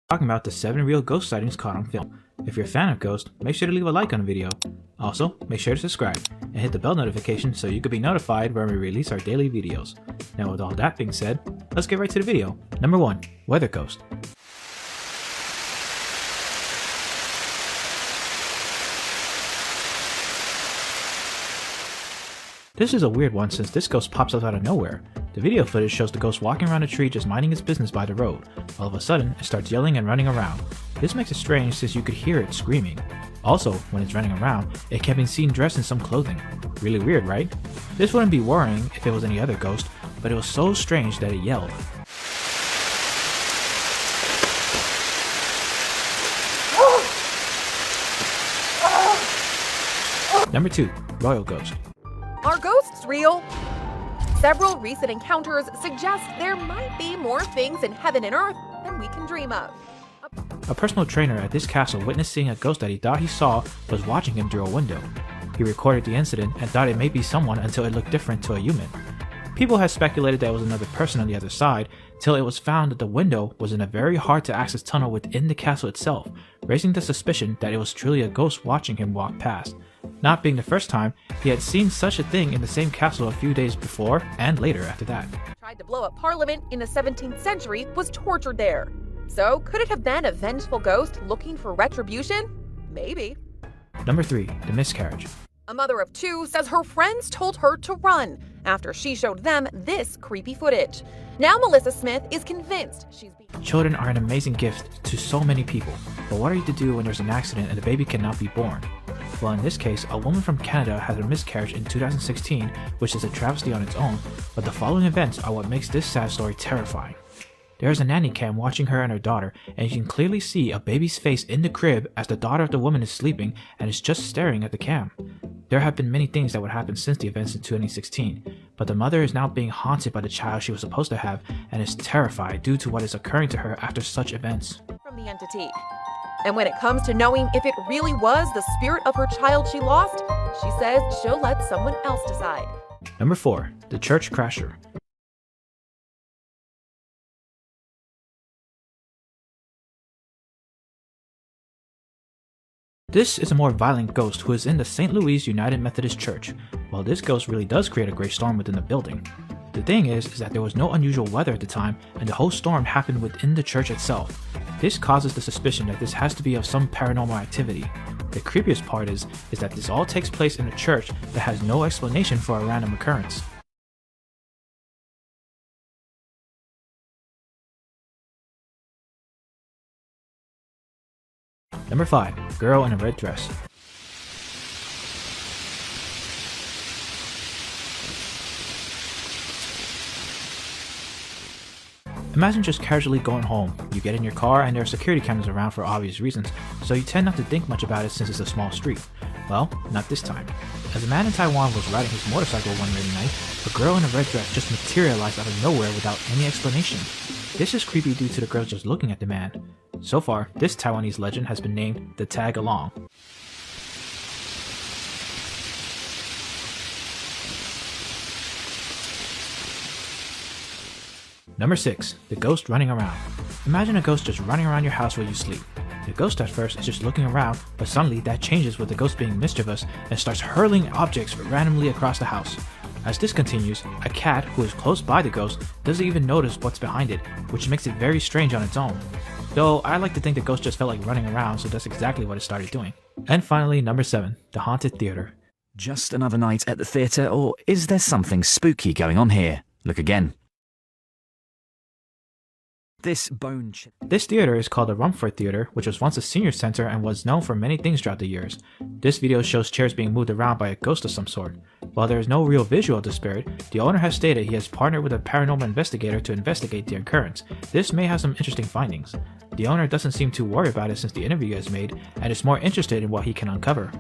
talking about the 7 real ghost sightings caught on film. If you're a fan of ghosts, make sure to leave a like on the video. Also, make sure to subscribe and hit the bell notification so you can be notified when we release our daily videos. Now with all that being said, let's get right to the video. Number 1. Weather Ghost. This is a weird one since this ghost pops up out of nowhere. The video footage shows the ghost walking around a tree just minding its business by the road. All of a sudden, it starts yelling and running around. This makes it strange since you could hear it screaming. Also, when it's running around, it can be seen dressed in some clothing. Really weird, right? This wouldn't be worrying if it was any other ghost, but it was so strange that it yelled. Number 2. Royal Ghost. Are ghosts real? Several recent encounters suggest there might be more things in heaven and earth than we can dream of. A personal trainer at this castle witnessed seeing a ghost that he thought he saw was watching him through a window. He recorded the incident and thought it may be someone until it looked different to a human. People had speculated that it was another person on the other side, till it was found that the window was in a very hard to access tunnel within the castle itself, raising the suspicion that it was truly a ghost watching him walk past. Not being the first time, he had seen such a thing in the same castle a few days before and later after that. Tried to blow up Parliament in the 17th century, was tortured there. So could it have been a vengeful ghost looking for retribution? Maybe. Number 3. The Miscarriage. A mother of 2 says her friends told her to run after she showed them this creepy footage. Now Melissa Smith is convinced she's being... Children are an amazing gift to so many people, but what are you to do when there's an accident and the baby cannot be born? Well, in this case, a woman from Canada had a miscarriage in 2016, which is a travesty on its own, but the following events are what makes this sad story terrifying. There is a nanny cam watching her and her daughter, and you can clearly see a baby's face in the crib as the daughter of the woman is sleeping and is just staring at the cam. There have been many things that would happen since the events in 2016, but the mother is now being haunted by the child she was supposed to have and is terrified due to what is occurring to her after such events. From the entity. And when it comes to knowing if it really was the spirit of her child she lost, she says she'll let someone else decide. Number 4. The Church Crasher. This is a more violent ghost who is in the St. Louis United Methodist Church. Well, this ghost really does create a great storm within the building. The thing is that there was no unusual weather at the time, and the whole storm happened within the church itself. This causes the suspicion that this has to be of some paranormal activity. The creepiest part is that this all takes place in a church that has no explanation for a random occurrence. Number 5. Girl in a Red Dress. Imagine just casually going home. You get in your car and there are security cameras around for obvious reasons, so you tend not to think much about it since it's a small street. Well, not this time. As a man in Taiwan was riding his motorcycle one rainy night, a girl in a red dress just materialized out of nowhere without any explanation. This is creepy due to the girl just looking at the man. So far, this Taiwanese legend has been named the Tag Along. Number 6. The Ghost Running Around. Imagine a ghost just running around your house while you sleep. The ghost at first is just looking around, but suddenly that changes with the ghost being mischievous and starts hurling objects randomly across the house. As this continues, a cat who is close by the ghost doesn't even notice what's behind it, which makes it very strange on its own. Though I like to think the ghost just felt like running around, so that's exactly what it started doing. And finally, number 7. The Haunted Theater. Just another night at the theatre, or is there something spooky going on here? Look again. This theater is called the Rumford Theater, which was once a senior center and was known for many things throughout the years. This video shows chairs being moved around by a ghost of some sort. While there is no real visual of the spirit, the owner has stated he has partnered with a paranormal investigator to investigate the occurrence. This may have some interesting findings. The owner doesn't seem too worried about it since the interview is made, and is more interested in what he can uncover.